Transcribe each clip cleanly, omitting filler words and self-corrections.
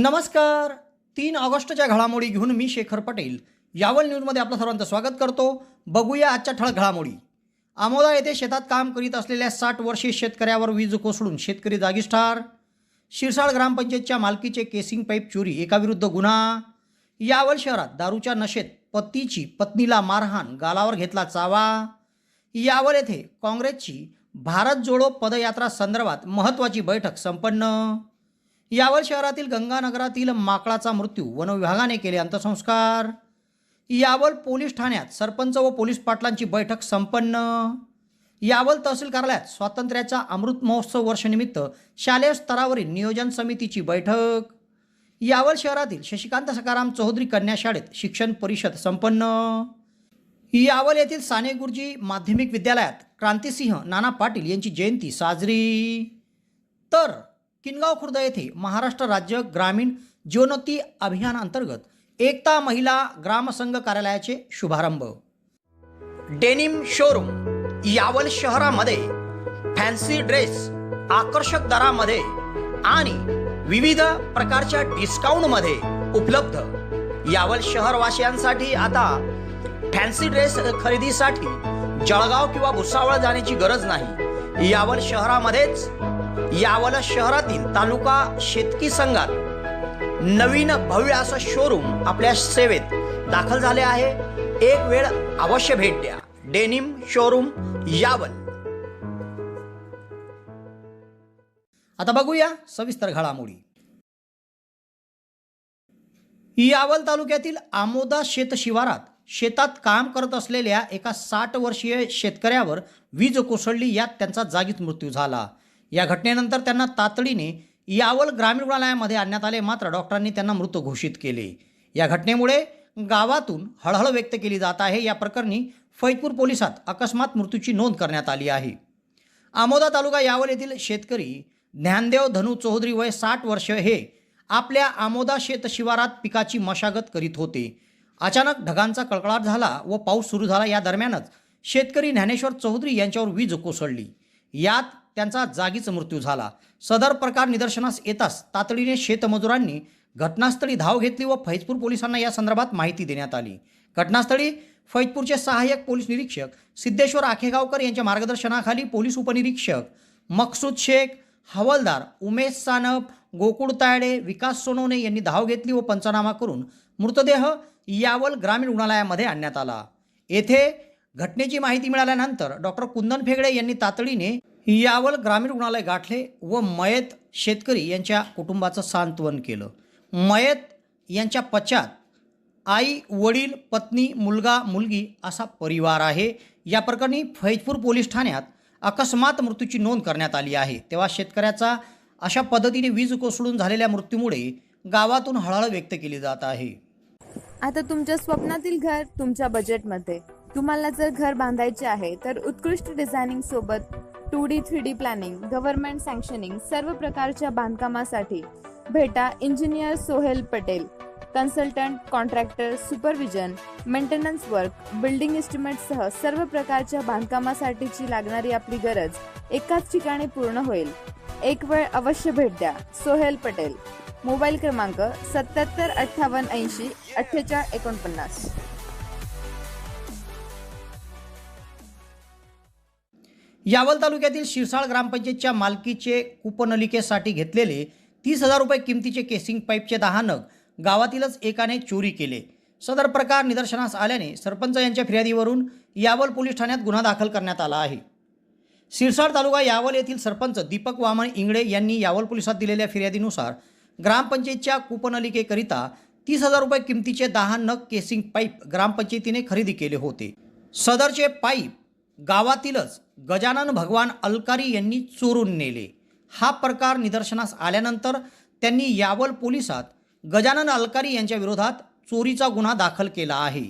नमस्कार. 3 ऑगस्टच्या घडामोडी घेऊन मी शेखर पटेल यावल न्यूजमध्ये आपलं सर्वांचं स्वागत करतो. बघूया आजच्या ठळक घडामोडी. आमोदा येथे शेतात काम करीत असलेल्या 60 वर्षीय शेतकऱ्यावर वीज कोसळून शेतकरी जागीच ठार. शिरसाळ ग्रामपंचायतच्या मालकीचे केसिंग पाईप चोरी एकाविरुद्ध गुन्हा. यावल शहरात दारूच्या नशेत पतीची पत्नीला मारहाण, गालावर घेतला चावा. यावल येथे काँग्रेसची भारत जोडो पदयात्रा संदर्भात महत्त्वाची बैठक संपन्न. यावल शहरातील गंगानगरातील माकडाचा मृत्यू, वनविभागाने केले अंत्यसंस्कार. यावल पोलीस ठाण्यात सरपंच व पोलीस पाटलांची बैठक संपन्न. यावल तहसील कार्यालयात स्वातंत्र्याचा अमृत महोत्सव वर्षनिमित्त शालेय स्तरावरील नियोजन समितीची बैठक. यावल शहरातील शशिकांत सखाराम चौधरी कन्या शाळेत शिक्षण परिषद संपन्न. यावल येथील साने गुरुजी माध्यमिक विद्यालयात क्रांतिसिंह नाना पाटील यांची जयंती साजरी. तर किनगाव खुर्द येथे महाराष्ट्र राज्य ग्रामीण जीवनोन्नती अभियान अंतर्गत एकता महिला ग्रामसंघ कार्यालयाचे शुभारंभ. डेनिम शोरूम यावल शहरामध्ये फॅन्सी ड्रेस आकर्षक दरामध्ये आणि विविध प्रकारच्या डिस्काउंटमध्ये उपलब्ध. यावल शहरवासियांसाठी आता फॅन्सी ड्रेस खरेदीसाठी जळगाव किंवा भुसावळ जाण्याची गरज नाही. यावल शहरामध्येच यावल शहरातील तालुका शेतकी संघात नवीन भव्य असं शोरूम आपल्या सेवेत दाखल झाले आहे. एक वेळ अवश्य भेट द्या. Denim showroom Yawal. आता बघूया सविस्तर घडामोडी. यावल तालुक्यातील आमोदा शेत शिवारात शेतात काम करत असलेल्या एका 60 वर्षीय शेतकऱ्यावर वीज कोसळली. यात त्यांचा जागीच मृत्यू झाला. या घटनेनंतर त्यांना तातडीने यावल ग्रामीण रुग्णालयामध्ये आणण्यात आले, मात्र डॉक्टरांनी त्यांना मृत घोषित केले. या घटनेमुळे गावातून हळहळ व्यक्त केली जात आहे. या प्रकरणी फैजपूर पोलिसात अकस्मात मृत्यूची नोंद करण्यात आली आहे. आमोदा तालुका यावल येथील शेतकरी ज्ञानदेव धनु चौधरी वय 60 वर्ष हे आपल्या आमोदा शेत शिवारात पिकाची मशागत करीत होते. अचानक ढगांचा कळकळाट झाला व पाऊस सुरू झाला. या दरम्यानच शेतकरी ज्ञानेश्वर चौधरी यांच्यावर वीज कोसळली. यात त्यांचा जागीच मृत्यू झाला. सदर प्रकार निदर्शनास येताच तातडीने शेतमजुरांनी घटनास्थळी धाव घेतली व फैजपूर पोलिसांना या संदर्भात माहिती देण्यात आली. घटनास्थळी फैजपूरचे सहाय्यक पोलीस निरीक्षक सिद्धेश्वर आखेगावकर यांच्या मार्गदर्शनाखाली पोलीस उपनिरीक्षक मकसूद शेख, हवालदार उमेश सानप, गोकुळ तायडे, विकास सोनवणे यांनी धाव घेतली व पंचनामा करून मृतदेह यावल ग्रामीण रुग्णालयामध्ये आणण्यात आला. येथे घटनेची माहिती मिळाल्यानंतर डॉक्टर कुंदन फेगडे यांनी तातडीने यावल ग्रामीण रुग्णालय गाठले व मयत शेतकरी यांच्या कुटुंबाचं सांत्वन केलं. मयत यांच्या पश्चात आई, वडील, पत्नी, मुलगा, मुलगी असा परिवार आहे. या प्रकरणी फैजपूर पोलीस ठाण्यात अकस्मात मृत्यूची नोंद करण्यात आली आहे. तेव्हा शेतकऱ्याचा अशा पद्धतीने वीज कोसळून झालेल्या मृत्यूमुळे गावातून हळहळ व्यक्त केली जात आहे. आता तुमच्या स्वप्नातील घर तुमच्या बजेटमध्ये. तुम्हाला जर घर बांधायचे आहे तर उत्कृष्ट डिझायनिंग सोबत 2D 3D प्लॅनिंग, गव्हर्नमेंट सँक्शनिंग सर्व प्रकारच्या बांधकामासाठी भेटा engineer Sohail Patel. Consultant, contractor, supervision, maintenance work, building एस्टिमेटसह सर्व प्रकारच्या बांधकामासाठीची लागणारी आपली गरज एकाच ठिकाणी पूर्ण होईल. एक वेळ अवश्य भेट द्या. सोहेल पटेल. मोबाईल क्रमांक 77 58 80 48 49. यावल तालुक्यातील शिरसाळ ग्रामपंचायतच्या मालकीचे कूपनलिकेसाठी घेतलेले 30,000 रुपये किमतीचे केसिंग पाईपचे 10 नग गावातीलच एकाने चोरी केले. सदर प्रकार निदर्शनास आल्याने सरपंच यांच्या फिर्यादीवरून यावल पोलीस ठाण्यात गुन्हा दाखल करण्यात आला आहे. शिरसाळ तालुका यावल येथील सरपंच दीपक वामन इंगळे यांनी यावल पोलिसात दिलेल्या फिर्यादीनुसार ग्रामपंचायतच्या कूपनलिकेकरिता 30,000 रुपये किमतीचे 10 नग केसिंग पाईप ग्रामपंचायतीने खरेदी केले होते. सदरचे पाईप गावातीलच गजानन भगवान अलकारी यांनी चोरून नेले. हा प्रकार निदर्शनास आल्यानंतर त्यांनी यावल पोलिसात गजानन अलकारी यांच्या विरोधात चोरीचा गुन्हा दाखल केला आहे.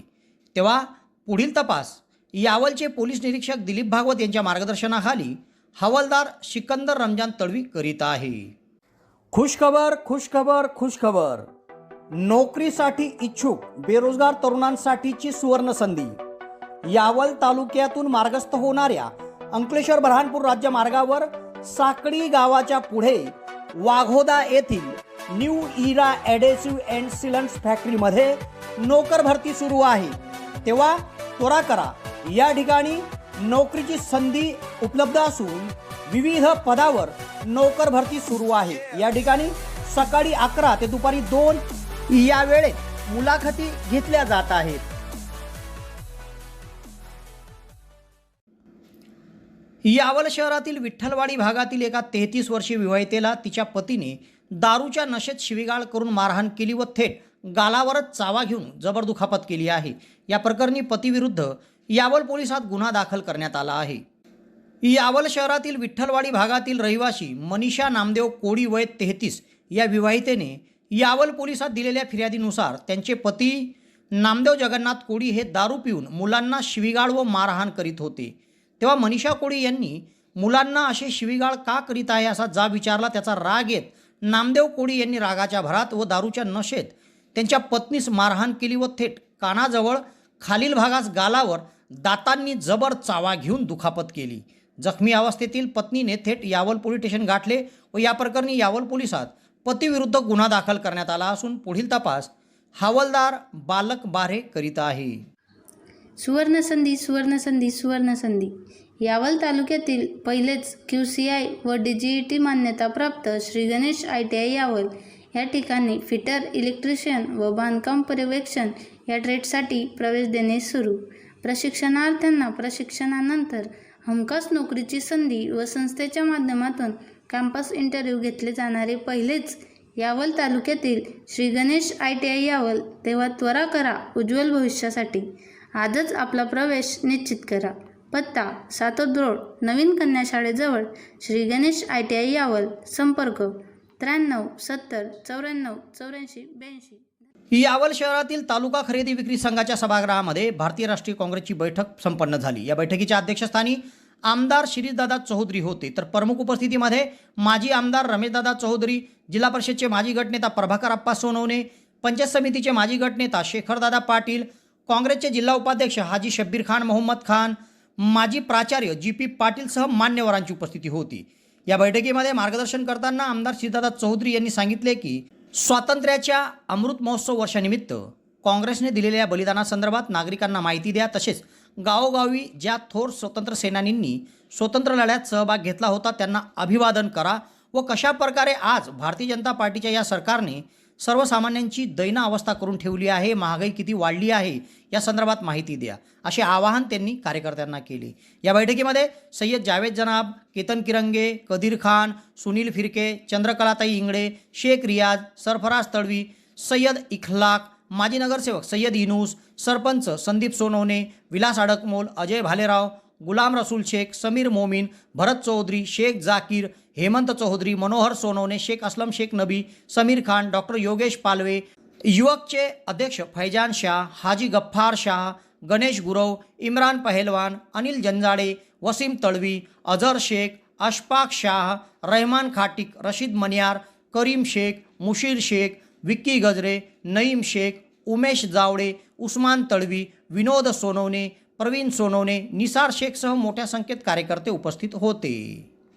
तेव्हा पुढील तपास यावलचे पोलीस निरीक्षक दिलीप भागवत यांच्या मार्गदर्शनाखाली हवालदार सिकंदर रमजान तडवी करीत आहे. खुशखबर, खुशखबर, खुशखबर. नोकरीसाठी इच्छुक बेरोजगार तरुणांसाठीची सुवर्ण संधी. यावल तालुक्यातून मार्गस्थ होणाऱ्या अंकलेश्वर बऱ्हाणपूर राज्य मार्गावर साकडी गावाच्या पुढे वाघोदा येथील न्यू इरा ॲडेसिव्ह अँड सिलंट्स फॅक्टरीमध्ये नोकर भरती सुरू आहे, तेव्हा त्वरा करा. या ठिकाणी नोकरीची संधी उपलब्ध असून विविध पदावर नोकर भरती सुरू आहे. या ठिकाणी सकाळी 11 ते दुपारी 2 या वेळेत मुलाखती घेतल्या जात आहेत. यावल शहरातील विठ्ठलवाडी भागातील एका 33 वर्षीय विवाहितेला तिच्या पतीने दारूच्या नशेत शिवीगाळ करून मारहाण केली व थेट गालावरच चावा घेऊन जबर दुखापत केली आहे. या प्रकरणी पतीविरुद्ध यावल पोलिसात गुन्हा दाखल करण्यात आला आहे. यावल शहरातील विठ्ठलवाडी भागातील रहिवासी मनीषा नामदेव कोडी वय 33 या विवाहितेने यावल पोलिसात दिलेल्या फिर्यादीनुसार त्यांचे पती नामदेव जगन्नाथ कोडी हे दारू पिऊन मुलांना शिवीगाळ व मारहाण करीत होते. तेव्हा मनीषा कोडी यांनी मुलांना असे शिवीगाळ का करीत आहे असा जाब विचारला. त्याचा राग येत नामदेव कोडी यांनी रागाच्या भरात व दारूच्या नशेत त्यांच्या पत्नीस मारहाण केली व थेट कानाजवळ खालील भागास गालावर दातांनी जबर चावा घेऊन दुखापत केली. जखमी अवस्थेतील पत्नीने थेट यावल पोलीस स्टेशन गाठले व या प्रकरणी यावल पोलिसात पतीविरुद्ध गुन्हा दाखल करण्यात आला असून पुढील तपास हवालदार बालक बारे करीत आहे. सुवर्णसंधी सुवर्णसंधी सुवर्णसंधी यावल तालुक्यातील पहिलेच QCI व DGET मान्यताप्राप्त श्री गणेश ITI यावल या ठिकाणी फिटर, इलेक्ट्रिशियन व बांधकाम पर्यवेक्षण या ट्रेडसाठी प्रवेश देणे सुरू. प्रशिक्षणार्थ्यांना प्रशिक्षणानंतर हमखास नोकरीची संधी व संस्थेच्या माध्यमातून कॅम्पस इंटरव्ह्यू घेतले जाणारे पहिलेच यावल तालुक्यातील श्री गणेश ITI यावल. तेव्हा त्वरा करा उज्ज्वल भविष्यासाठी. आजच आपला प्रवेश निश्चित करा. पत्ता सातोद रोड, नवीन कन्या शाळेजवळ, श्री गणेश ITI यावल. संपर्क 93 70 94 84 82. यावल शहरातील तालुका खरेदी विक्री संघाच्या सभागृहामध्ये भारतीय राष्ट्रीय काँग्रेसची बैठक संपन्न झाली. या बैठकीच्या अध्यक्षस्थानी आमदार शिरीषदादा चौधरी होते, तर प्रमुख उपस्थितीमध्ये माजी आमदार रमेशदादा चौधरी, जिल्हा परिषदचे माजी गटनेता प्रभाकर आप्पा सोनवणे, पंचायत समितीचे माजी गटनेता शेखरदादा पाटील, काँग्रेसचे जिल्हा उपाध्यक्ष हाजी शब्बीर खान मोहम्मद खान, माजी प्राचार्य GP पाटीलसह मान्यवरांची उपस्थिती होती. या बैठकीमध्ये मार्गदर्शन करताना आमदार शिरीषदादा चौधरी यांनी सांगितले की स्वातंत्र्याच्या अमृत महोत्सव वर्षानिमित्त काँग्रेसने दिलेल्या बलिदानासंदर्भात नागरिकांना माहिती द्या. तसेच गावोगावी ज्या थोर स्वतंत्र सेनानींनी स्वतंत्र लढ्यात सहभाग घेतला होता त्यांना अभिवादन करा व कशा प्रकारे आज भारतीय जनता पार्टीच्या या सरकारने सर्वसामान्यांची दैना अवस्था करून ठेवली आहे, महागाई किती वाढली आहे या संदर्भात माहिती द्या, असे आवाहन त्यांनी कार्यकर्त्यांना केले. या बैठकीमध्ये सय्यद जावेद जनाब, केतन किरंगे, कदीर खान, सुनील फिरके, चंद्रकलाताई इंगळे, शेख रियाज, सरफराज तळवी, सय्यद इखलाक, माजी नगरसेवक सय्यद इनूस, सरपंच संदीप सोनवणे, विलास अडकमोल, अजय भालेराव, गुलाम रसूल शेख, समीर मोमीन, भरत चौधरी, शेख जाकीर, हेमंत चौधरी, मनोहर सोनवणे, शेख असलम शेख नबी, समीर खान, डॉक्टर योगेश पालवे, युवकचे अध्यक्ष फैजान शाह, हाजी गफ्फार शाह, गणेश गुरव, इम्रान पहलवान, अनिल जंजाडे, वसीम तळवी, अझर शेख, अशफाक शाह, रहमान खाटिक, रशीद मनियार, करीम शेख, मुशीर शेख, विक्की गजरे, नईम शेख, उमेश जावडे, उस्मान तळवी, विनोद सोनवणे, प्रवीण सोनवणे, निसार शेखसह मोठ्या संख्येत कार्यकर्ते उपस्थित होते.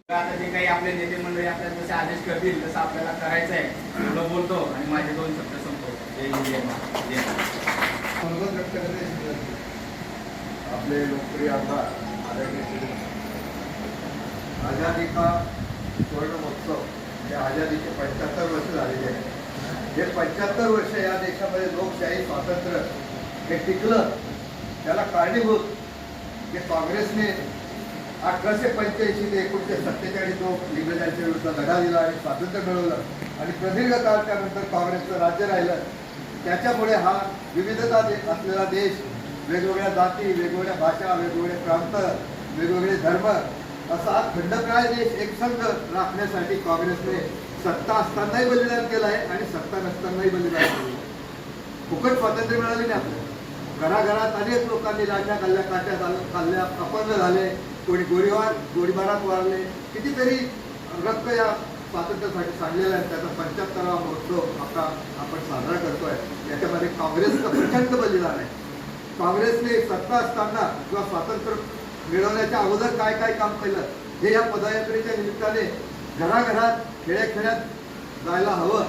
आता जे काही आपले नेते मंडळी आपल्याला जसे आदेश करतील तसं आपल्याला करायचं आहे. एवढं बोलतो आणि माझे 2 शब्द संपवतो. आपले लोकप्रिय आमदार आदरणीय आझादी का स्वर्ण महोत्सव या आझादीचे 75 वर्ष झालेले आहेत. हे 75 वर्ष या देशामध्ये लोकशाही स्वातंत्र्य हे टिकलं त्याला कारणीभूत की काँग्रेसने 1885 ते 1947 जो इंग्रजांच्या विरुद्ध लढा दिला आणि स्वातंत्र्य मिळवलं आणि प्रदीर्घ काळ त्यानंतर काँग्रेसचं राज्य राहिलं. त्याच्यामुळे हा विविधता असलेला देश, वेगवेगळ्या जाती, वेगवेगळ्या भाषा, वेगवेगळे प्रांत, वेगवेगळे धर्म असा हा खंडप्राय देश एकसंघ राखण्यासाठी काँग्रेसने सत्ता असतानाही बलिदान केलं आहे आणि सत्ता नसतानाही बलिदान केलं. फुकट स्वातंत्र्य मिळाले नाही आपल्याला. घराघरात अनेक लोकांनी लाट्या खाल्ल्या, काट्या खाल्ल्या, अपंग झाले, कोणी गोळीबारात वारले. कितीतरी रक्त या स्वातंत्र्यासाठी सांडलेलं आहे. त्याचा 75वा महोत्सव आपण साजरा करतोय. याच्यामध्ये काँग्रेसचं प्रचंड बलिदान आहे. काँग्रेसने सत्ता असताना किंवा स्वातंत्र्य मिळवण्याच्या अगोदर काय काय काम केलं हे या पदयात्रेच्या निमित्ताने घराघरात खेड्याखेड्यात जायला हवं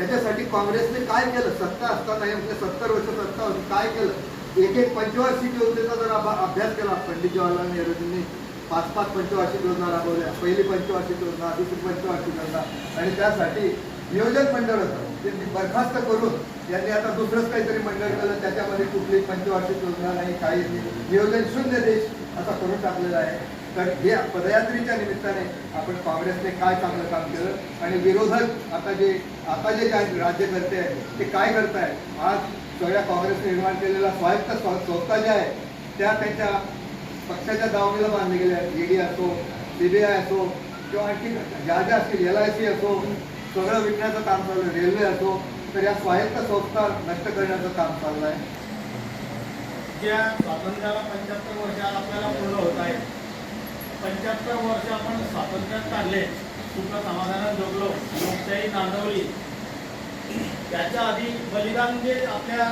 त्याच्यासाठी काँग्रेसने काय केलं? सत्ता असताना हे आपले 70 वर्ष सत्ता होती, काय केलं? एक पंचवार्षिक योजनेचा जर अभ्यास केला पंडित जवाहरलाल नेहरूंनी 5 पंचवार्षिक योजना राबवल्या. पहिली पंचवार्षिक योजना, दुसरी पंचवार्षिक योजना, आणि त्यासाठी नियोजन मंडळ होतं ते बरखास्त करून यांनी आता दुसरंच काहीतरी मंडळ केलं. त्याच्यामध्ये कुठलीही पंचवार्षिक योजना नाही, काही नियोजन शून्य देश असा करून टाकलेला आहे. तर हे पदयात्रेच्या निमित्ताने आपण काँग्रेसने काय चांगलं काम केलं आणि विरोधक आता जे काय राज्यकर्ते आहेत ते काय करतायत? आज सगळ्या काँग्रेसने निर्माण केलेला स्वायत्त संस्था ज्या आहेत त्या त्यांच्या पक्षाच्या दावणीला बांधले गेल्या आहेत. ईडी असो, CBI असो किंवा आणखी ज्या असतील, LIC असो, सगळं विकण्याचं काम चालू आहे, रेल्वे असो. तर या स्वायत्त संस्था नष्ट करण्याचं काम चाललं आहे. ज्या स्वातंत्र्याला 75 वर्ष आपल्याला पूर्ण होत आहे, 75 वर्ष आपण स्वातंत्र्यात काढले, सुख समाधानात जगलो, लोकशाही नांदवली. त्याच्या आधी बलिदान जे आपल्या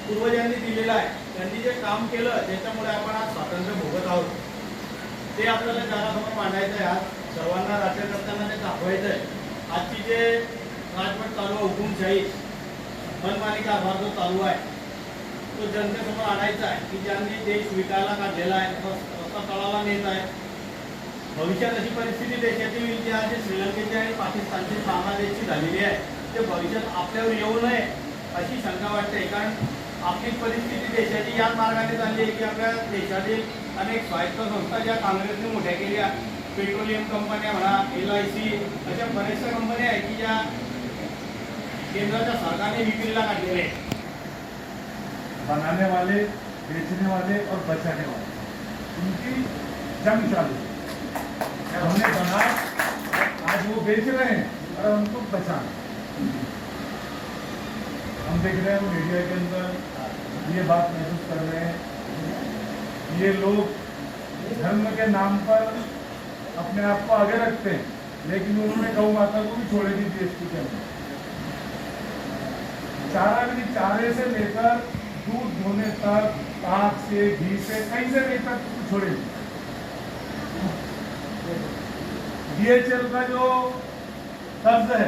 पूर्वजांनी दिलेलं आहे, त्यांनी जे काम केलं त्याच्यामुळे आपण आज स्वातंत्र्य भोगत आहोत. ते आपल्याला जगासमोर मांडायचं आहे. आज सर्वांना राज्य करताना ते दाखवायचं आहे. आजची जे राजवट चालू आहे, हुकुमशाही मनमानी कारभार जो चालू आहे तो जनतेसमोर आणायचा आहे की ज्यांनी देश विकायला काढलेला आहे, रस्ता तळाला नेत आहे. भविष्यात अशी परिस्थिती देशाची होईल की आज जे श्रीलंकेची आणि पाकिस्तानची बांगलादेशची झालेली आहे ते भविष्यात आपल्यावर येऊ नये अशी शंका वाटते. कारण आपली परिस्थिती देशाची याच मार्गाने चालली आहे की आपल्या देशातील अनेक स्वायत्त संस्था ज्या काँग्रेसने मोठ्या केल्या, पेट्रोलियम कंपन्या म्हणा, LIC, अशा बऱ्याचशा कंपन्या आहेत की ज्या केंद्राच्या सरकारने विक्रीला काढलेले आहेत. बनाने वाले, बेचने वाले और बचाने वाले, उनकी जंग चालू है. हमने बना, आज वो बेच रहे हैं और उनको बचाना. हम देख रहे हैं मीडिया के अंदर ये बात महसूस कर रहे हैं, ये लोग धर्म के नाम पर अपने आप को आगे रखते हैं, लेकिन उन्होंने गौ माता को भी छोड़े दी GST के अंदर. चारे से लेकर दूध धोने तक, पाक से, घी से, कहीं से लेकर छोड़े. DHL का जो कर्ज है,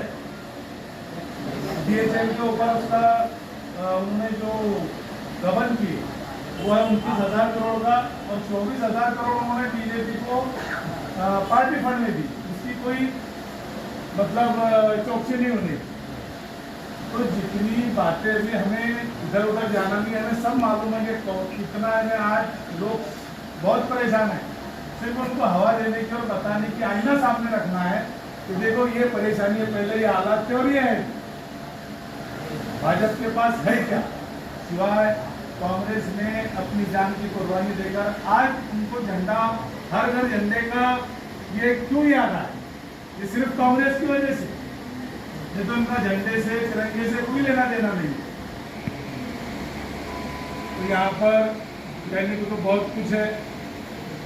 DHL के ऊपर उसका उन्होंने जो गबन की वो है 29,000 करोड़ का, और 24,000 करोड़ उन्होंने BJP को पार्टी फंड में दी. उसकी कोई मतलब चौकसी नहीं होनी. तो जितनी बातें भी हमें इधर उधर जाना नहीं, हमें सब मालूम है कि कितना है. आज लोग बहुत परेशान हैं. सिर्फ उनको हवा देने की और बताने की आईना सामने रखना है कि देखो ये परेशानी है, पहले ये हालात थे और ये है. भाजपा के पास है क्या सिवाय कांग्रेस ने अपनी जान की कुर्बानी देकर आज उनको झंडा, हर घर झंडे का ये क्यों याद आया? ये सिर्फ कांग्रेस की वजह से. ये तो इनका झंडे से, तिरंगे से कोई लेना देना नहीं. तो यहाँ पर कहने को तो बहुत कुछ है,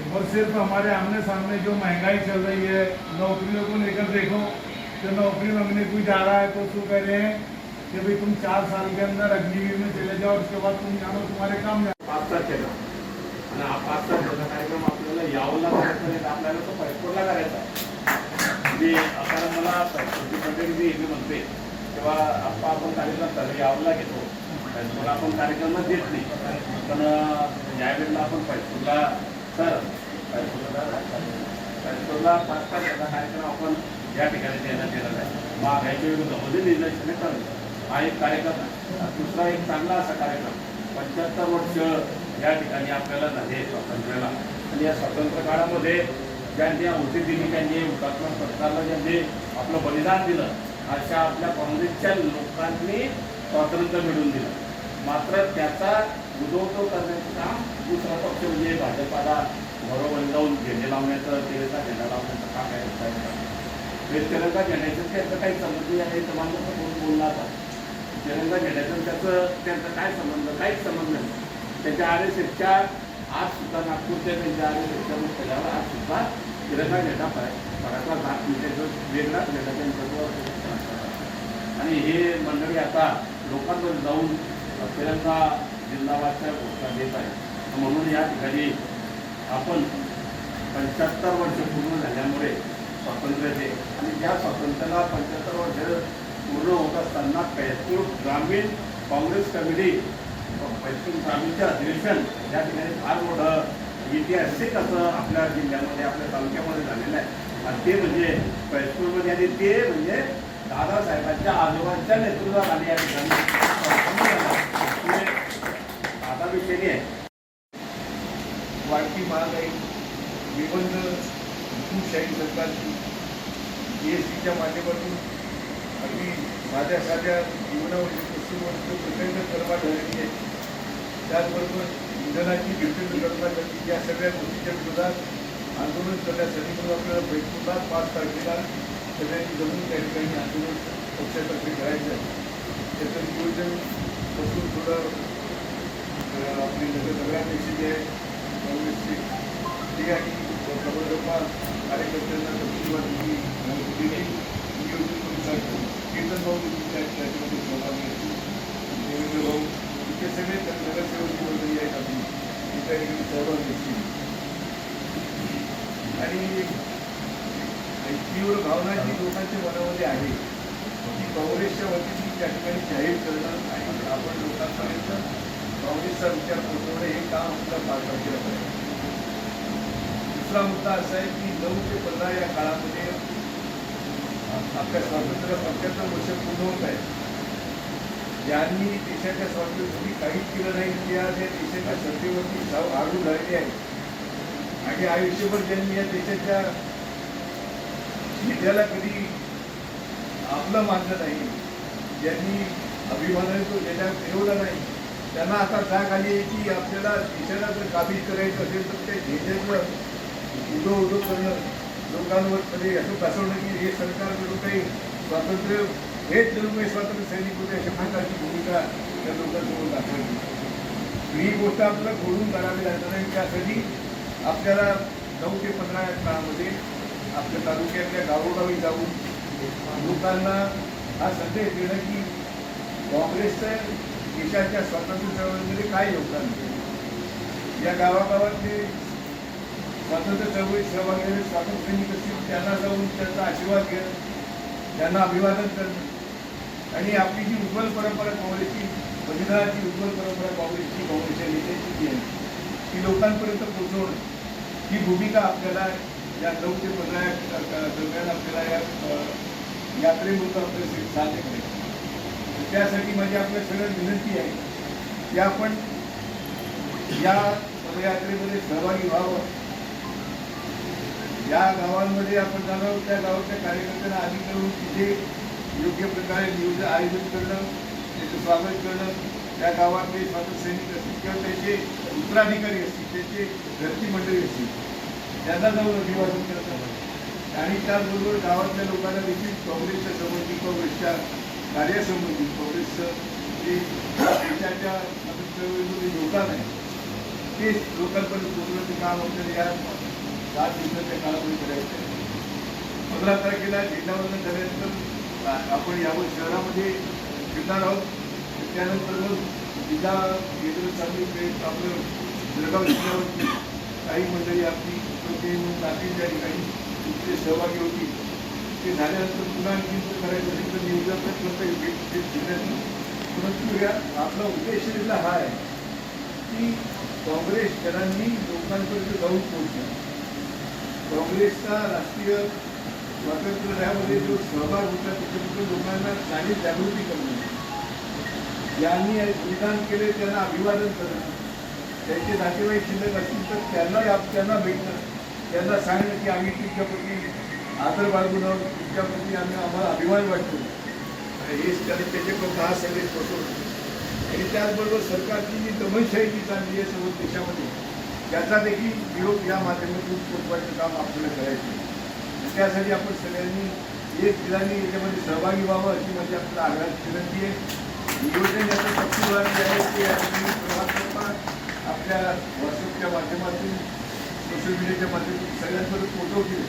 और सिर्फ हमारे आमने सामने जो महंगाई चल रही है, नौकरियों को लेकर देखो, जो नौकरी मांगने कोई जा रहा है तो उसको कह रहे हैं कि भाई तुम 4 साल के अंदर अग्निवीर में चले जाओ, उसके बाद तुम जानो तुम्हारे काम जाओ. 5 तारखेला आणि हा 5 तारखेचा कार्यक्रम आपल्याला यावला करायचा नाही, आपल्याला तो पैठपूरला करायचा आहे. म्हणजे आता मला पैठपूरमध्ये मी म्हणते तेव्हा आपण कार्यक्रम तर यावला घेतो, पैठपूरला आपण कार्यक्रम देत नाही. पण यावेळेला आपण पैठपूरला पैठपूरला 5 तारखेचा कार्यक्रम आपण या ठिकाणी देण्यात येणार आहे. महागाईच्या विरोधामध्ये निर्णय करायचा हा एक कार्यक्रम आहे. दुसरा एक चांगला असा कार्यक्रम 75 वर्ष या ठिकाणी आपल्याला झाले स्वातंत्र्याला, आणि या स्वातंत्र्य काळामध्ये ज्यांनी औषधी दिली, त्यांनी हुतात्मा सरकारला ज्यांनी आपलं बलिदान दिलं, अशा आपल्या काँग्रेसच्या लोकांनी स्वातंत्र्य मिळवून दिलं. मात्र त्याचा उदोतो करण्याचं काम दुसरा पक्ष म्हणजे भाजपाला बरोबर जाऊन झेंडे लावण्याचं, तिरंगा झेंडा लावण्याचं काम आहे. तिरंगा झेंड्याचं त्यांचं काही संबंध नाही आहे. तुम्हाला कोण बोलला आता तिरंगा झेंड्याचं त्यांचा काय संबंध? काहीच संबंध नाही. त्यांच्या RSSच्या आज सुद्धा नागपूरच्या त्यांच्या RSSच्या मुख्यालयावर आज सुद्धा तिरंगा झेंडा फडकला जात नाही. त्याचं वेगळाच झेंडा त्यांच्याजवळ. आणि हे मंडळी आता लोकांवर जाऊन तिरंगा जिंदाबादच्या घोषणा देत आहे. म्हणून या ठिकाणी आपण 75 वर्ष पूर्ण झाल्यामुळे स्वातंत्र्याचे, आणि ज्या स्वातंत्र्याला 75 वर्ष पूर्ण होत असताना पैस्तूर ग्रामीण काँग्रेस कमिटी पैस्तूर ग्रामीणचे अधिवेशन या ठिकाणी फार मोठं ऐतिहासिक असं आपल्या जिल्ह्यामध्ये आपल्या तालुक्यामध्ये झालेलं आहे आणि ते म्हणजे पैस्तूरमध्ये आणि ते म्हणजे दादासाहेबांच्या आजोबांच्या नेतृत्वाखाली या ठिकाणी आता विषय आहे. वाढती महागाई, निबंध हुकुमशाही सरकारची GSTच्या माध्यमातून अगदी साध्या साध्या जीवनावरील वस्तूंवर प्रचंड करवा झालेली आहे. त्याचबरोबर इंधनाची विपरीत कल्पना करते. या सगळ्या गोष्टीच्या विरोधात आंदोलन करण्यासाठी म्हणून आपल्याला बैठकीला 5 तारखेला सगळ्यांनी जमून त्या ठिकाणी आंदोलन पक्षातर्फे करायचं आहे. त्याचं नियोजन बसून थोडं आपली नगराध्यक्ष जे आहे काँग्रेसचे ते आणि खबरदार कार्यकर्त्यांना तपशीलवार नियोजन करून सांगतो. कीर्तन भाऊ त्याच्यामध्ये सहभागी असतील. देवेंद्र भाऊ इथे सगळे नगरसेवक मंडळी आहेत आपली ते त्या ठिकाणी सहभागी असतील. आणि तीव्र भावना जी लोकांच्या मनामध्ये आहे ती काँग्रेसच्या वतीने त्या ठिकाणी जाहीर करणं आणि आपण लोकांपर्यंत काँग्रेसचा विचार पोहोचवणं हे काम आपल्याला पार पाडलेलं पाहिजे. दुसरा मुद्दा असा आहे की 9 ते 15 या काळामध्ये आपल्या स्वातंत्र्य 75 वर्ष पूर्ण होत आहेत. ज्यांनी देशाच्या स्वातंत्र्यासाठी काहीच केलं नाही त्या देशाच्या सत्तेवरती आडू झालेली आहे आणि आयुष्यभर ज्यांनी या देशाच्या नेत्याला कधी आपलं मानलं नाही, ज्यांनी अभिमानाने तो नेता फिरवला नाही, त्यांना आता जाग आली आहे की आपल्याला देशाला जर काबीज करायचं असेल तर ते देशाचं उदो करणं, लोकांवर कधी असं बसवणं की हे सरकार करून काही स्वातंत्र्य हेच जणू स्वातंत्र्य सैनिक होते अशा प्रकारची भूमिका त्या लोकांसमोर दाखवायची. ही गोष्ट आपल्याला खोडून काढावी लागणार आणि त्यासाठी आपल्याला 9 ते 15 या काळामध्ये आपल्या तालुक्यातल्या गावोगावी जाऊन लोकांना हा संदेश देणं की काँग्रेसचं देशाच्या स्वातंत्र्य चळवळीमध्ये काय योगदान आहे. या गावागावातले स्वातंत्र्य चळवळीत सहभागी झालेले स्वातंत्र्य सैनिक असतील त्यांना जाऊन त्यांचा आशीर्वाद घेणं, त्यांना अभिवादन करणं आणि आपली जी उज्ज्वल परंपरा काँग्रेसची बलिदानाची उज्ज्वल परंपरा काँग्रेसच्या नेत्यांची जी आहे ती लोकांपर्यंत पोहोचवणं ही भूमिका आपल्याला या 9 ते 15 दरम्यान आपल्याला या यात्रेमधून आपल्याला साध्य करायचं. त्यासाठी माझी आपल्या सगळ्यांना विनंती आहे की आपण या पदयात्रेमध्ये सहभागी व्हावं. या गावांमध्ये आपण जाणार त्या गावाच्या कार्यकर्त्यांना आधी करून तिथे योग्य प्रकारे नियोजन आयोजित करणं, त्याचं स्वागत करणं, त्या गावातले स्वातंत्र्य सैनिक असतील किंवा त्याचे उत्तराधिकारी असतील, त्याचे घरची मंडळी असतील, त्यांना जाऊन अभिवादन करतात आणि त्याचबरोबर गावातल्या लोकांना देखील काँग्रेसच्या संबंधी, काँग्रेसच्या कार्यासंबंधी, काँग्रेसचं जे देशाच्या चळवळीमध्ये योगदान आहे ते लोकांपर्यंत पोहोचवण्याचं काम आपल्याला या 7 दिवसाच्या काळामध्ये करायचं आहे. 15 तारखेला झेंडावंदन झाल्यानंतर आपण यावर शहरामध्ये फिरणार आहोत. त्यानंतर मग जिल्हा केंद्र सांगली आपलं जळगाव जिल्ह्यावरती काही मंडळी आपली जातील त्या ठिकाणी तिथे सहभागी होती. ते झाल्यानंतर पुन्हा आणखी करायचं असेल तर नियोजन करता येईल. परंतु या आपला उद्देश इथला हा आहे की काँग्रेसकरांनी लोकांपर्यंत जाऊन पोहोचणं, काँग्रेसचा राष्ट्रीय स्वातंत्र्य लढ्यामध्ये जो सहभाग होता त्याच्याबद्दल लोकांना जाणीव जागृती करणं, ज्यांनी बलिदान केले त्यांना अभिवादन करणं, त्यांचे नातेवाईक शिल्लक असतील तर त्यांना भेटणं, त्यांना सांगणं की आम्ही तुमच्याप्रती आदर बाळगून आहोत, तुमच्याप्रती आम्हाला अभिमान वाटतो. हेच त्याच्यापर्यंत हा संदेश पोहोचवतो. आणि त्याचबरोबर सरकारची जी दमनशाही जी चालली आहे सर्व देशामध्ये त्याचा देखील विरोध या माध्यमातून पोचवायचं काम आपल्याला करायचं आहे. त्यासाठी आपण सगळ्यांनी एक दिलाने याच्यामध्ये सहभागी व्हावं अशी माझी आपल्याला आग्रहाची विनंती आहे. नियोजन याचं तपशीलवार जे आहे ते आपल्या व्हॉट्सअपच्या माध्यमातून, सोशल मीडियाच्या माध्यमातून सगळ्यांपर्यंत पोहोचवतील.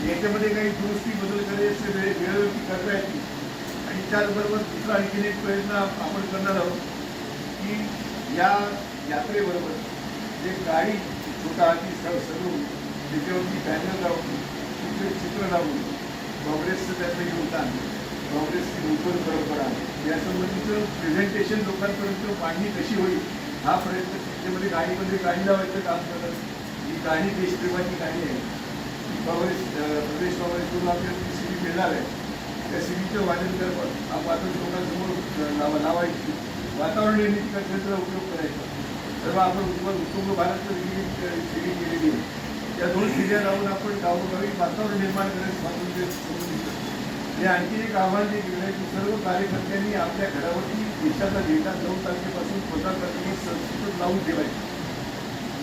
याच्यामध्ये काही दुरुस्ती बदल करायचे वेळोवेळी करता येतील. आणि त्याचबरोबर दुसरा आणखीन एक प्रयत्न आपण करणार आहोत की या यात्रेबरोबर जे गाडी छोटा हाती सजवून त्याच्यावरती बॅनर लावून तिथे चित्र लावून काँग्रेसचं त्याचं योगदान काँग्रेसची नूतन परंपरा आहे. यासंबंधीचं प्रेझेंटेशन लोकांपर्यंत मांडणी कशी होईल हा प्रयत्न त्याच्यामध्ये गाणीमध्ये गाणी लावायचं काम करत. ही गाणी देशप्रेमाची गाणी आहे. काँग्रेस प्रदेश काँग्रेसकडून आपल्याला सीडी मिळणार आहे. त्या सीडीचं वादन करपण हा वादन लोकांसमोर लावायची, वातावरण निर्मिती करण्याचा उपयोग करायचा. सर्व आपण उत्तुंग भारत सीडी केलेली आहे. त्या 2 सीड्या लावून आपण गावोगावी वातावरण निर्माण करण्यास स्वातंत्र्य. हे आणखी एक आव्हान जे केलं आहे की सर्व कार्यकर्त्यांनी आपल्या घरावरती देशाचा डेटा 9 तारखेपासून 15 तारखेपर्यंत संस्कृत लावून ठेवायची.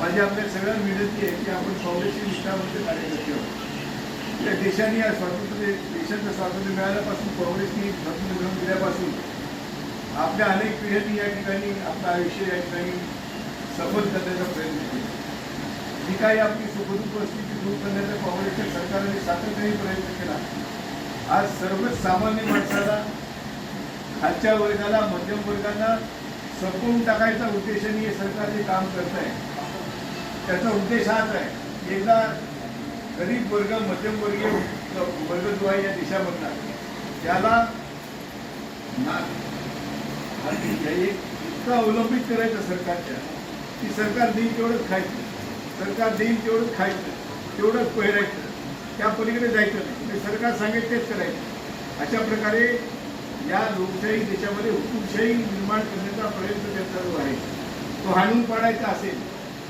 माझी आपल्या सगळ्यांना विनंती आहे की आपण काँग्रेसची निष्ठावंत कार्यकर्ते आहोत. या देशाने या देशाचं स्वातंत्र्य मिळाल्यापासून, काँग्रेसने स्वातंत्र्य मिळवून दिल्यापासून आपल्या अनेक पिढ्यांनी या ठिकाणी आपलं आयुष्य या ठिकाणी सफल करण्याचा प्रयत्न केला. जी काही आपली सुखदुःख परिस्थिती दूर करण्याचा काँग्रेसच्या सरकारने सातत्याने प्रयत्न केला. आज सर्वच सामान्य माणसाला, खालच्या वर्गाला, मध्यम वर्गांना संपवून टाकायचा उद्देशाने हे सरकार जे काम करत आहे त्याचा उद्देश हाच आहे. एकदा गरीब वर्ग, मध्यमवर्गीय वर्ग जो आहे या देशामधला त्याला इतकं अवलंबित करायचं सरकारच्या की सरकार देईल तेवढंच खायचं, सरकार देईल तेवढंच खायचं, तेवढंच पहिरायचं, त्या पलीकडे जायचं नाही. म्हणजे सरकार सांगेल तेच करायचं. अशा प्रकारे या लोकशाही देशामध्ये हुकुमशाही निर्माण करण्याचा प्रयत्न त्यांचा जो आहे तो हाणून पाडायचा असेल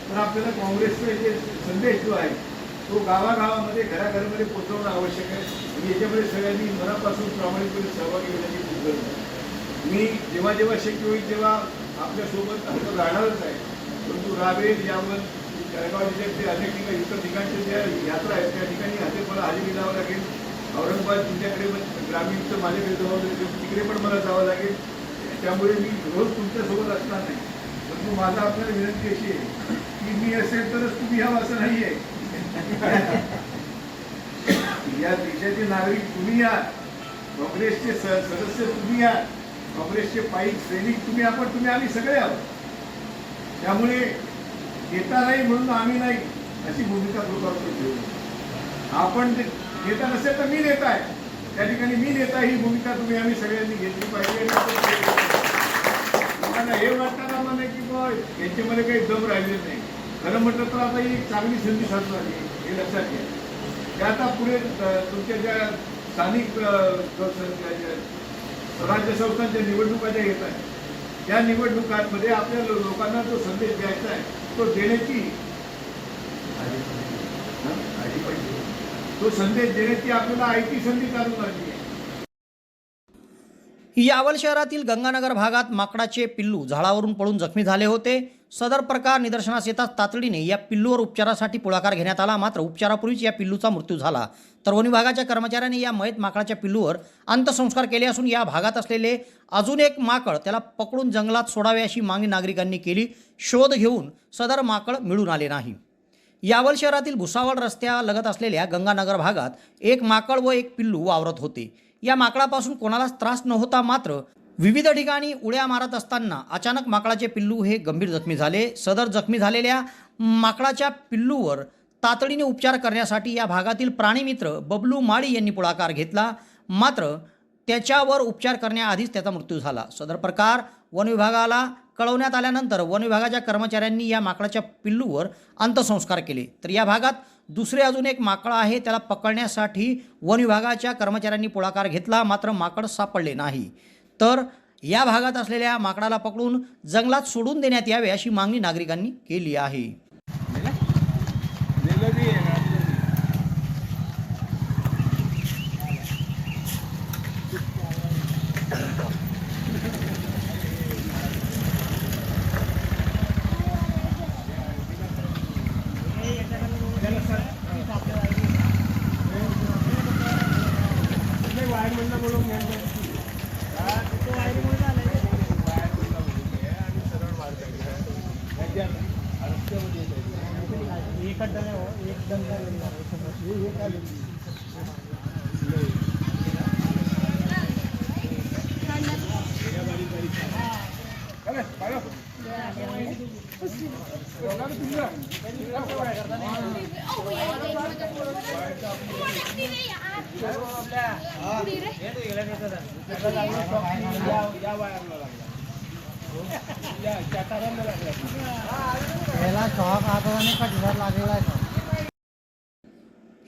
तर आपल्याला काँग्रेसचा जे संदेश जो आहे तो गावागावामध्ये, घराघरामध्ये पोहोचवणं आवश्यक आहे. आणि याच्यामध्ये सगळ्यांनी मनापासून प्रामाणिकपणे सहभागी होण्याची खूप गरज आहे. मी जेव्हा जेव्हा शक्य होईल तेव्हा आपल्यासोबत आता राहणारच आहे. परंतु रावेर, यावल, जळगाव जिल्ह्यातले अनेक ठिकाणी, इतर ठिकाणच्या ज्या यात्रा आहेत त्या ठिकाणी हजर मला हजेरी लावावं लागेल. औरंगाबाद तुमच्याकडे ग्रामीणचं माझ्याकडे जावं लागेल, तिकडे पण मला जावं लागेल. त्यामुळे मी रोज तुमच्यासोबत असणार नाही. परंतु माझा आपल्याला विनंती अशी आहे की मी असेल तरच तुम्ही यावं असं नाही आहे. या देशाचे नागरिक तुम्ही या, काँग्रेसचे सदस्य तुम्ही या, काँग्रेसचे पायी सैनिक तुम्ही, आम्ही सगळे आहोत. त्यामुळे नेता नाही म्हणून आम्ही नाही अशी भूमिका लोकांकडे ठेवू. आपण नेता नसेल तर मी नेता आहे, त्या ठिकाणी मी नेता ही भूमिका तुम्ही आम्ही सगळ्यांनी घेतली पाहिजे. लोकांना हे वाटताना म्हणे की बा यांच्यामध्ये काही दम राहिलेलं नाही. खरं म्हटलं तर आता ही चांगली संधी साधू आली हे लक्षात घ्या. त्या आता पुढे तुमच्या ज्या स्थानिक स्वराज्य संस्थांच्या निवडणुका ज्या येत आहेत त्या निवडणुकांमध्ये आपल्या लोकांना जो संदेश द्यायचा आहे तो देण्याची तो संदेश देण्याची आपल्याला आयटी संधी चालू लागली आहे. यावल शहरातील गंगानगर भागात माकडाचे पिल्लू झाडावरून पडून जखमी झाले होते. सदर प्रकार निदर्शनास येताच तातडीने या पिल्लूवर उपचारासाठी पुढाकार घेण्यात आला. मात्र उपचारापूर्वीच या पिल्लूचा मृत्यू झाला. तर वन विभागाच्या कर्मचाऱ्यांनी या मयत माकडाच्या पिल्लूवर अंत्यसंस्कार केले असून या भागात असलेले अजून एक माकड त्याला पकडून जंगलात सोडावे अशी मागणी नागरिकांनी केली. शोध घेऊन सदर माकड मिळून आले नाही. यावल शहरातील भुसावळ रस्त्यालगत असलेल्या गंगानगर भागात एक माकड व एक पिल्लू वावरत होते. या माकडापासून कोणालाच त्रास नव्हता. मात्र विविध ठिकाणी उड्या मारत असताना अचानक माकडाचे पिल्लू हे गंभीर जखमी झाले. सदर जखमी झालेल्या माकडाच्या पिल्लूवर तातडीने उपचार करण्यासाठी या भागातील प्राणीमित्र बबलू माळी यांनी पुढाकार घेतला. मात्र त्याच्यावर उपचार करण्याआधीच त्याचा मृत्यू झाला. सदर प्रकार वन विभागाला कळवण्यात आल्यानंतर वन विभागाच्या कर्मचाऱ्यांनी या माकडाच्या पिल्लूवर अंत्यसंस्कार केले. तर या भागात दुसरे अजून एक माकड आहे, त्याला पकडण्यासाठी वन विभागाच्या कर्मचाऱ्यांनी पुढाकार घेतला. मात्र माकड सापडले नाही. तर या भागात असलेल्या माकडाला पकडून जंगलात सोडून देण्यात यावे अशी मागणी नागरिकांनी केली आहे.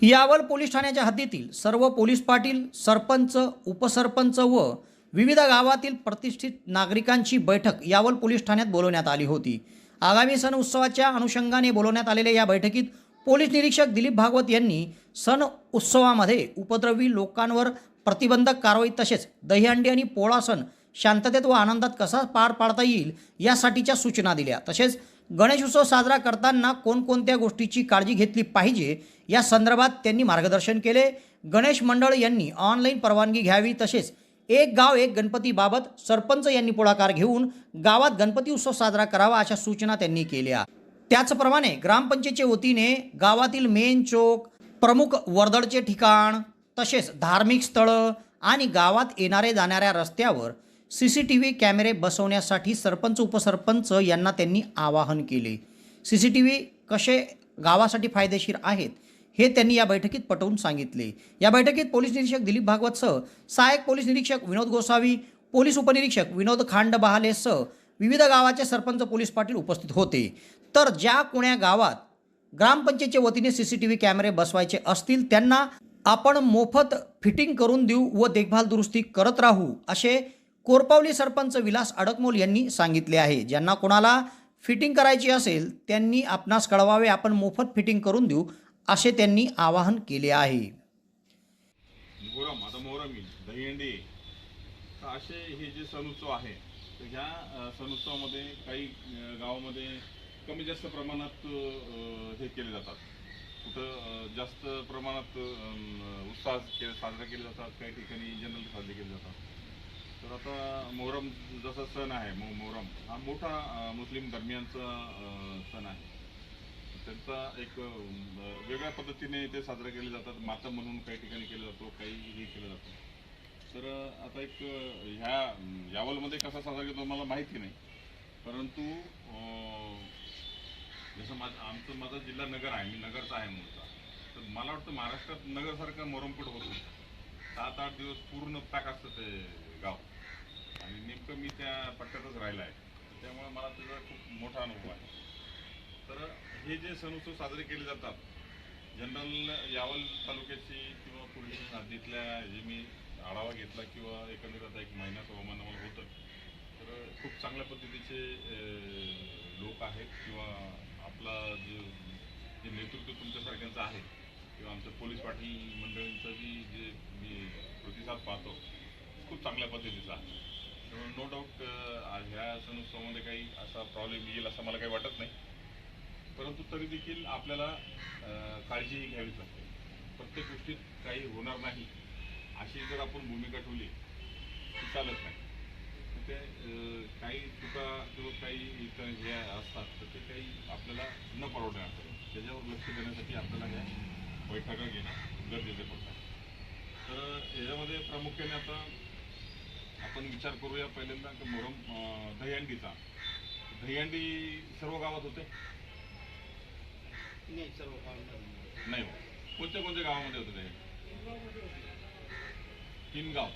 यावल पोलीस ठाण्याच्या हद्दीतील सर्व पोलीस पाटील, सरपंच, उपसरपंच व विविध गावातील प्रतिष्ठित नागरिकांची बैठक यावल पोलीस ठाण्यात बोलवण्यात आली होती. आगामी सण उत्सवाच्या अनुषंगाने बोलवण्यात आलेल्या या बैठकीत पोलीस निरीक्षक दिलीप भागवत यांनी सण उत्सवामध्ये उपद्रवी लोकांवर प्रतिबंधक कारवाई तसेच दहीहंडी आणि पोळा सण शांततेत व आनंदात कसा पार पाडता येईल यासाठीच्या सूचना दिल्या. तसेच गणेशोत्सव साजरा करताना कोणकोणत्या गोष्टीची काळजी घेतली पाहिजे या संदर्भात त्यांनी मार्गदर्शन केले. गणेश मंडळ यांनी ऑनलाईन परवानगी घ्यावी तसेच एक गाव एक गणपतीबाबत सरपंच यांनी पुढाकार घेऊन गावात गणपती उत्सव साजरा करावा अशा सूचना त्यांनी केल्या. त्याचप्रमाणे ग्रामपंचायतीच्या वतीने गावातील मेन चौक, प्रमुख वर्दळचे ठिकाण तसेच धार्मिक स्थळं आणि गावात येणारे जाणाऱ्या रस्त्यावर CCTV कॅमेरे बसवण्यासाठी सरपंच उपसरपंच यांना त्यांनी आवाहन केले. CCTV कसे गावासाठी फायदेशीर आहेत हे त्यांनी या बैठकीत पटवून सांगितले. या बैठकीत पोलीस निरीक्षक दिलीप भागवतसह सहाय्यक पोलीस निरीक्षक विनोद गोसावी, पोलीस उपनिरीक्षक विनोद खांडबहालेसह विविध गावाचे सरपंच, पोलीस पाटील उपस्थित होते. तर ज्या कोण्या गावात ग्रामपंचायतीच्या वतीने CCTV कॅमेरे बसवायचे असतील त्यांना आपण मोफत फिटिंग करून देऊ व देखभाल दुरुस्ती करत राहू असे कोरपावली सरपंच विलास अडकमोल यांनी सांगितले आहे. ज्यांना कोणाला फिटिंग करायची असेल त्यांनी आपणास कळवावे, आपण मोफत फिटिंग करून देऊ असे त्यांनी आवाहन केले आहे. मोहरम, आता मोहरम येईल, दहीहंडी, तर असे हे जे सण उत्सव आहे तर ह्या सण उत्सवामध्ये काही गावामध्ये कमी जास्त प्रमाणात हे केले जातात. कुठं जास्त प्रमाणात उत्साह साजरे केले जातात, काही ठिकाणी जनरल साजरे केले जातात. तर आता मोहरम जसा सण आहे, मोहरम हा मोठा मुस्लिम धर्मियांचा सण आहे. त्यांचा एक वेगळ्या पद्धतीने ते साजरे केले जातात. मातम म्हणून काही ठिकाणी केला जातो, काही हे केलं जातं. तर आता एक ह्या यावलमध्ये कसा साजरा केला मला माहिती नाही, परंतु जसं माझा जिल्हा नगर आहे, मी नगरचा आहे मूळचा. तर मला वाटतं महाराष्ट्रात नगरसारखा मोहरमपट होतो. 7-8 दिवस पूर्ण पॅक असतं ते गाव आणि नेमकं मी त्या पट्ट्यातच राहिला आहे, त्यामुळे मला त्याचा खूप मोठा अनुभव आहे. तर हे जे सण उत्सव साजरे केले जातात, जनरल यावल तालुक्याची किंवा पोलीस हद्दीतल्या जे मी आढावा घेतला किंवा एकंदरीत आता 1 महिन्याचं हवामान आम्हाला होतं, तर खूप चांगल्या पद्धतीचे लोक आहेत किंवा आपला जे नेतृत्व तुमच्यासारख्यांचं आहे किंवा आमचं पोलीस पाटील मंडळींचं जे मी प्रतिसाद पाहतो खूप चांगल्या पद्धतीचा आहे. त्यामुळे नो डाऊट ह्या सण उत्सवामध्ये काही असा प्रॉब्लेम येईल असं मला काही वाटत नाही. परंतु तरी देखील आपल्याला काळजीही घ्यावीच लागते. प्रत्येक गोष्टीत काही होणार नाही अशी जर आपण भूमिका ठेवली ती चालत नाही. ते काही चुका किंवा काही इतर हे असतात तर ते काही आपल्याला न परवडणार, त्याच्यावर लक्ष देण्यासाठी आपल्याला ह्या बैठका घेणं गरजेचं पडतं. तर याच्यामध्ये प्रामुख्याने आता आपण विचार करूया पहिल्यांदा की मोहरम दहीहंडीचा. दहीहंडी सर्व गावात होते? नाही हो. कोणत्या कोणत्या गावामध्ये होते ते? 3 गाव.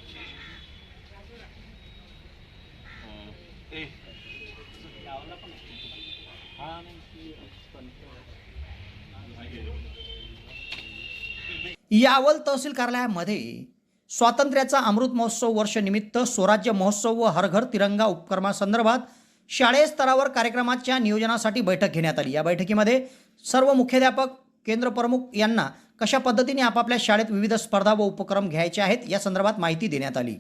यावल तहसील कार्यालयामध्ये स्वातंत्र्याचा अमृत महोत्सव वर्ष निमित्त स्वराज्य महोत्सव व हर घर तिरंगा उपक्रमासंदर्भात शालेय स्तरावर कार्यक्रमाच्या नियोजनासाठी बैठक घेण्यात आली. या बैठकीमध्ये सर्व मुख्याध्यापक, केंद्र प्रमुख यांना कशा पद्धतीने आपापल्या शाळेत विविध स्पर्धा व उपक्रम घ्यायचे आहेत या संदर्भात माहिती देण्यात आली.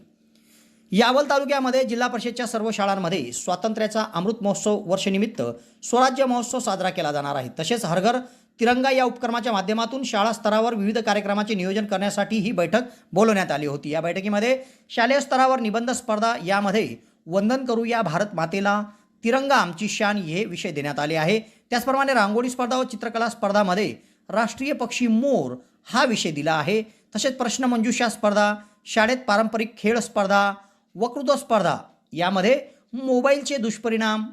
यावल तालुक्यामध्ये जिल्हा परिषदच्या सर्व शाळांमध्ये स्वातंत्र्याचा अमृत महोत्सव वर्षनिमित्त स्वराज्य महोत्सव साजरा केला जाणार आहे. तसेच हर घर तिरंगा या उपक्रमाच्या माध्यमातून शाळा स्तरावर विविध कार्यक्रमाचे नियोजन करण्यासाठी ही बैठक बोलवण्यात आली होती. या बैठकीमध्ये शालेय स्तरावर निबंध स्पर्धा, यामध्ये वंदन करूया भारत मातेला, तिरंगा आमची शान हे विषय देण्यात आले आहे. त्याचप्रमाणे रांगोळी स्पर्धा व चित्रकला स्पर्धामध्ये राष्ट्रीय पक्षी मोर हा विषय दिला आहे. तसेच प्रश्नमंजुषा स्पर्धा, शाळेत पारंपरिक खेळ स्पर्धा, वक्तृत्व स्पर्धा, यामध्ये मोबाईलचे दुष्परिणाम,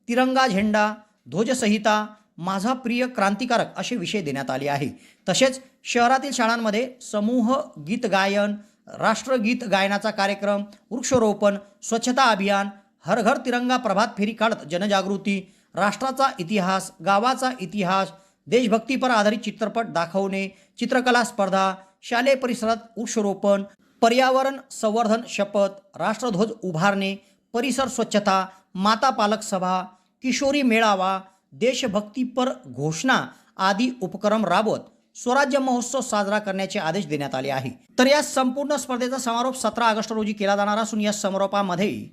तिरंगा झेंडा, ध्वजसंहिता, माझा प्रिय क्रांतिकारक असे विषय देण्यात आले आहे. तसेच शहरातील शाळांमध्ये समूह गीत गायन, राष्ट्रगीत गायनाचा कार्यक्रम, वृक्षारोपण, स्वच्छता अभियान, हर घर तिरंगा प्रभात फेरी काढत जनजागृती, राष्ट्राचा इतिहास, गावाचा इतिहास, देशभक्तीपर आधारित चित्रपट दाखवणे, चित्रकला स्पर्धा, शालेय परिसरात वृक्षारोपण, पर्यावरण संवर्धन शपथ, राष्ट्रध्वज उभारणे, परिसर स्वच्छता, माता पालक सभा, किशोरी मेळावा, देशभक्तीपर घोषणा आदी उपक्रम राबवत स्वराज्य महोत्सव साजरा करण्याचे आदेश देण्यात आले आहे. तर या संपूर्ण स्पर्धेचा समारोप 17 ऑगस्ट रोजी केला जाणार असून या समारोपामध्ये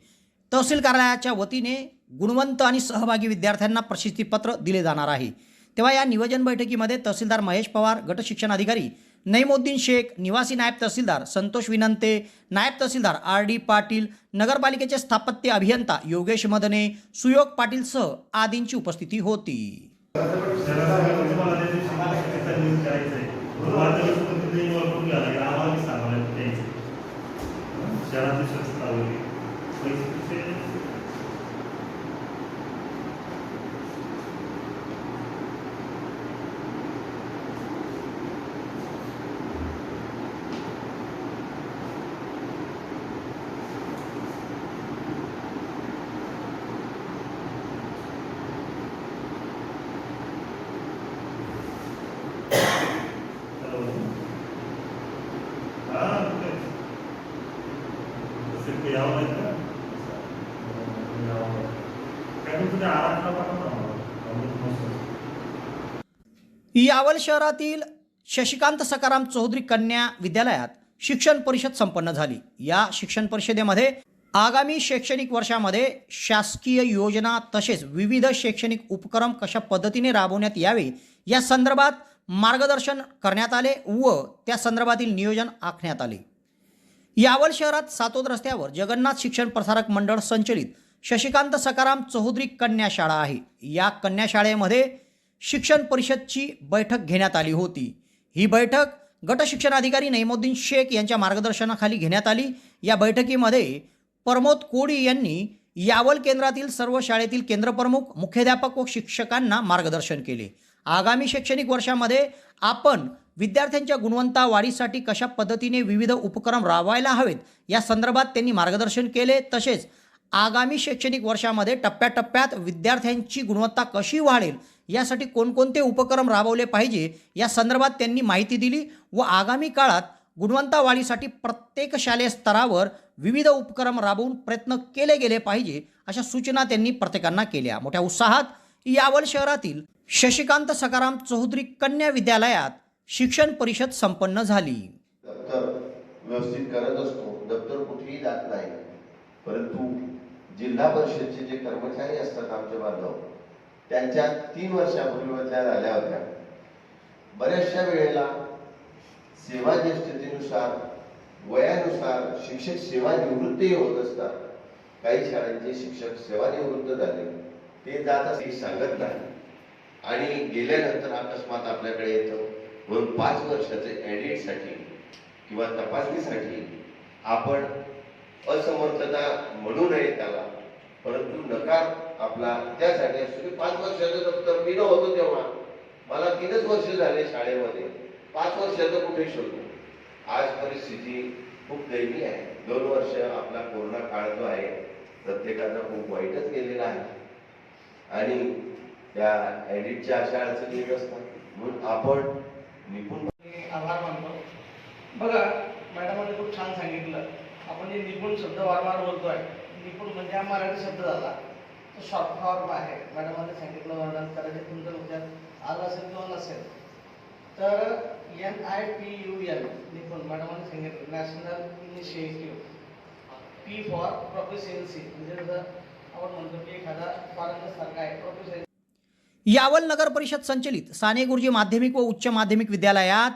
तहसील कार्यालयाच्या वतीने गुणवंत आणि सहभागी विद्यार्थ्यांना प्रशस्तीपत्र दिले जाणार आहे. तेव्हा या नियोजन बैठकीमध्ये तहसीलदार महेश पवार, गट शिक्षण अधिकारी नईमुद्दीन शेख, निवासी नायब तहसीलदार संतोष विनंते, नायब तहसीलदार RD पाटील, नगरपालिकेचे स्थापत्य अभियंता योगेश मदने, सुयोग पाटील सह आदींची उपस्थिती होती. यावल शहरातील शशिकांत सकाराम चौधरी कन्या विद्यालयात शिक्षण परिषद संपन्न झाली. या शिक्षण परिषदेमध्ये आगामी शैक्षणिक वर्षामध्ये शासकीय योजना तसेच विविध शैक्षणिक उपक्रम कशा पद्धतीने राबवण्यात यावे या संदर्भात मार्गदर्शन करण्यात आले व त्या संदर्भातील नियोजन आखण्यात आले. यावल शहरात सातोद रस्त्यावर जगन्नाथ शिक्षण प्रसारक मंडळ संचलित शशिकांत सकाराम चौधरी कन्या शाळा आहे. या कन्या शाळेमध्ये शिक्षण परिषदची बैठक घेण्यात आली होती. ही बैठक गट शिक्षण अधिकारी नईमुद्दीन शेख यांच्या मार्गदर्शनाखाली घेण्यात आली. या बैठकीमध्ये प्रमोद कोडी यांनी यावल केंद्रातील सर्व शाळेतील केंद्रप्रमुख, मुख्याध्यापक व शिक्षकांना मार्गदर्शन केले. आगामी शैक्षणिक वर्षामध्ये आपण विद्यार्थ्यांच्या गुणवत्ता वाढीसाठी कशा पद्धतीने विविध उपक्रम राबवायला हवेत या संदर्भात त्यांनी मार्गदर्शन केले. तसेच आगामी शैक्षणिक वर्षामध्ये टप्प्याटप्प्यात विद्यार्थ्यांची गुणवत्ता कशी वाढेल यासाठी कोणकोणते उपक्रम राबवले पाहिजे या संदर्भात त्यांनी माहिती दिली व आगामी काळात गुणवत्ता वाढीसाठी प्रत्येक शालेय स्तरावर विविध उपक्रम राबवून प्रयत्न केले गेले पाहिजे अशा सूचना त्यांनी प्रत्येकांना केल्या. मोठ्या उत्साहात यावल शहरातील शशिकांत सकाराम चौधरी कन्या विद्यालयात शिक्षण परिषद संपन्न झाली. दप्तर व्यवस्थित करत असतो, दप्तर कुठेही जात नाही, परंतु जिल्हा परिषदचे जे कर्मचारी असतात आमचे बांधव त्यांच्या 3 वर्षापूर्वी बदल्या झाल्या होत्या. बऱ्याचशा वेळेला सेवा ज्येष्ठतेनुसार वयानुसार शिक्षक सेवानिवृत्तही होत असतात. काही शाळांचे शिक्षक सेवानिवृत्त झाले, ते जात असे सांगत नाही आणि गेल्यानंतर अकस्मात आपल्याकडे येतं. म्हणून 5 वर्षाचे ॲडिटसाठी किंवा तपासणीसाठी आपण असमर्थता म्हणू नये त्याला, परंतु नकार आपला त्यासाठी असतो की 5 वर्षाचं दप्तर मी नव्हतो तेव्हा, मला 3च वर्ष झाले शाळेमध्ये, 5 वर्षाचं कुठे शोधू. आज परिस्थिती खूप दयनीय आहे. 2 वर्ष आपला कोरोना काळ जो आहे प्रत्येकाचा खूप वाईटच गेलेला आहे आणि त्या ॲडिटच्या अशा अडचणी येत असतात. म्हणून आपण निपुण आभार मानतो. बघा, मॅडमांनी खूप छान सांगितलं. आपण जे निपुण शब्द वारंवार बोलतोय, निपुण म्हणजे हा मराठी शब्द झाला, तो शॉर्ट फॉर्म आहे. मॅडमांनी सांगितलं वर्णन करायचे, तुमच्या लक्षात आलं असेल किंवा नसेल तर NIPUL निपुण मॅडमांनी सांगितलं, national initiative. P for proficiency, म्हणजे जर आपण म्हणतो की एखादा फॉरेनर सारखा आहे प्रोफिशियन्सी. यावल नगर परिषद संचलित साने गुरुजी माध्यमिक व उच्च माध्यमिक विद्यालयात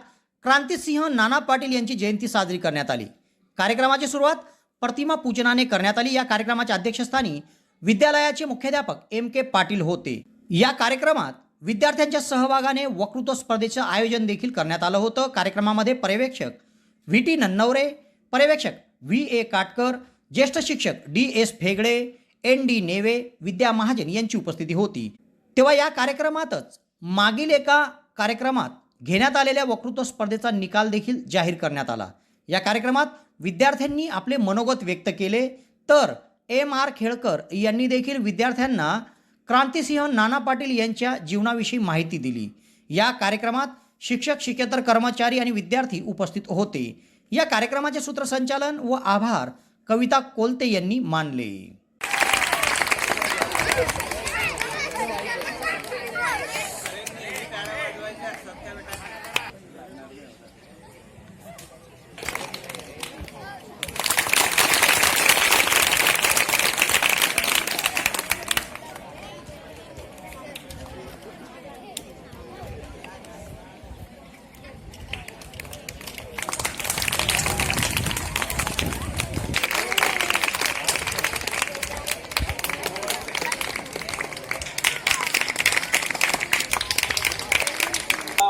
क्रांतिसिंह नाना पाटील यांची जयंती साजरी करण्यात आली. कार्यक्रमाची सुरुवात प्रतिमा पूजनाने करण्यात आली. या कार्यक्रमाच्या अध्यक्षस्थानी विद्यालयाचे मुख्याध्यापक MK पाटील होते. या कार्यक्रमात विद्यार्थ्यांच्या सहभागाने वक्तृत्व स्पर्धेचं आयोजन देखील करण्यात आलं होतं. कार्यक्रमामध्ये पर्यवेक्षक VT नन्नवरे, पर्यवेक्षक VA काटकर, ज्येष्ठ शिक्षक DS फेगडे, ND नेवे, विद्या महाजन यांची उपस्थिती होती. तेव्हा या कार्यक्रमातच मागील एका कार्यक्रमात घेण्यात आलेल्या वक्तृत्व स्पर्धेचा निकाल देखील जाहीर करण्यात आला। या कार्यक्रमात विद्यार्थ्यांनी आपले मनोगत व्यक्त केले, तर M.R. खेळकर यांनी देखील विद्यार्थ्यांना क्रांतिसिंह नाना पाटील यांच्या जीवनाविषयी माहिती दिली। या कार्यक्रमात शिक्षक, शिक्षकेतर कर्मचारी आणि विद्यार्थी उपस्थित होते। या कार्यक्रमाचे सूत्रसंचालन व आभार कविता कोलते यांनी मानले।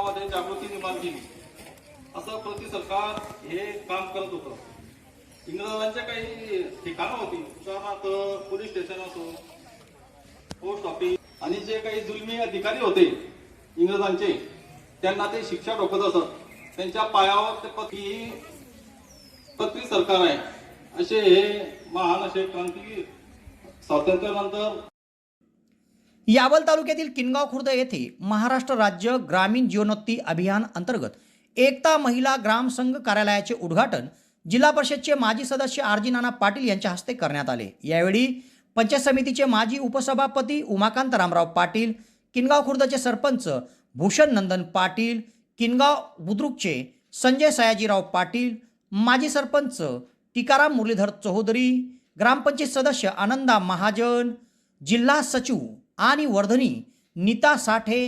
मध्ये जागृती निर्माण केली असं प्रति सरकार हे काम करत होतं। इंग्रजांच्या काही ठिकाणं होती, उदाहरणार्थ पोलीस स्टेशन असो, पोस्ट ऑफिस, आणि जे काही जुलमी अधिकारी होते इंग्रजांचे, त्यांना ते शिक्षा ठोकत असत। त्यांच्या पायावर ते पत्री सरकार आहे असे हे महान असे क्रांती स्वातंत्र्यानंतर यावल तालुक्यातील किनगाव खुर्द येथे महाराष्ट्र राज्य ग्रामीण जीवनोन्नती अभियान अंतर्गत एकता महिला ग्राम संघ कार्यालयाचे उद्घाटन जिल्हा परिषदचे माजी सदस्य आर.जी. नाना पाटील यांच्या हस्ते करण्यात आले। यावेळी पंचायत समितीचे माजी उपसभापती उमाकांत रामराव पाटील, किनगाव खुर्दचे सरपंच भूषण नंदन पाटील, किनगाव बुद्रुकचे संजय सयाजीराव पाटील, माजी सरपंच टिकाराम मुरलीधर चौधरी, ग्रामपंचायत सदस्य आनंदा महाजन, जिल्हा सचिव आणि वर्धनी नीता साठे,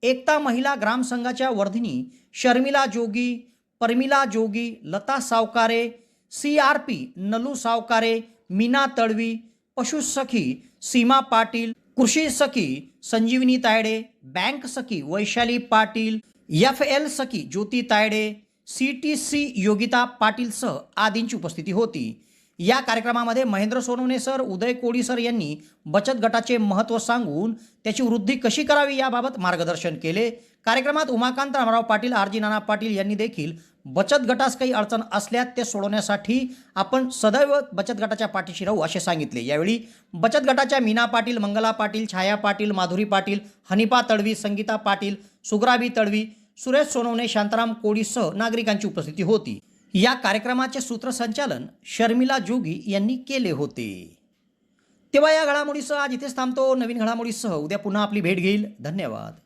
एकता महिला ग्रामसंघाच्या वर्धिनी शर्मिला जोगी, परमिला जोगी, लता सावकारे, CRP नलू सावकारे, मीना तळवी, पशुसखी सीमा पाटील, कृषी सखी संजीवनी तायडे, बँक सखी वैशाली पाटील, FL सखी ज्योती तायडे, CTC योगिता पाटीलसह आदींची उपस्थिती होती। या कार्यक्रमामध्ये महेंद्र सोनवणे सर, उदय कोडी सर यांनी बचत गटाचे महत्त्व सांगून त्याची वृद्धी कशी करावी याबाबत मार्गदर्शन केले। कार्यक्रमात उमाकांत रामराव पाटील, आर.जी. नाना पाटील यांनी देखील बचत गटास काही अडचण असल्यास ते सोडवण्यासाठी आपण सदैव बचत गटाच्या पाठीशी राहू असे सांगितले। यावेळी बचत गटाच्या मीना पाटील, मंगला पाटील, छाया पाटील, माधुरी पाटील, हनिपा तळवी, संगीता पाटील, सुग्राबी तळवी, सुरेश सोनवणे, शांताराम कोडीसह नागरिकांची उपस्थिती होती। या कार्यक्रमाचे सूत्रसंचालन शर्मिला जोगी यांनी केले होते। तेव्हा या घडामोडीसह आज इथेच थांबतो। नवीन घडामोडीसह उद्या पुन्हा आपली भेट घेईल। धन्यवाद।